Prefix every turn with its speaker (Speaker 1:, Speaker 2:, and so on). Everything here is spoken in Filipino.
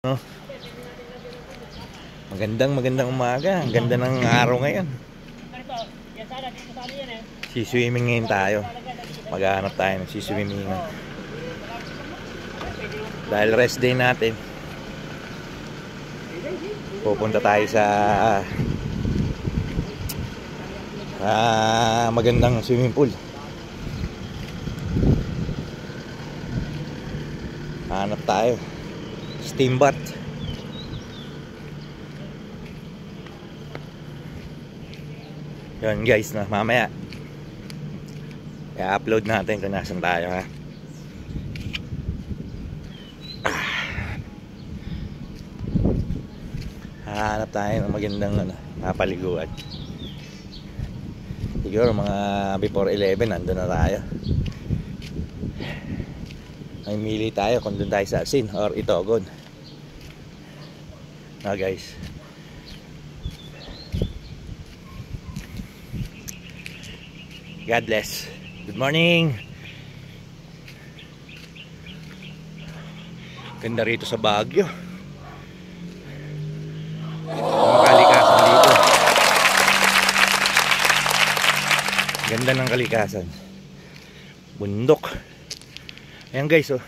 Speaker 1: No? Magandang umaga. Ang ganda ng araw ngayon. Siswimming ngayon tayo. Maghanap tayo ng siswimming. Dahil rest day natin, pupunta tayo sa magandang swimming pool. Hanap tayo steam bath. Yun guys, na mamaya i-upload natin kung nasan tayo, ha. Hanap tayo ng magandang paliguan. Siguro mga before 11 nandun na tayo. May mili tayo kung doon tayo sa Asin or Itogon. Guys, God bless. Good morning. Ganda rito sa Baguio. Mga kalikasan dito. Ganda ng kalikasan. Bundok. Ayan guys, oh.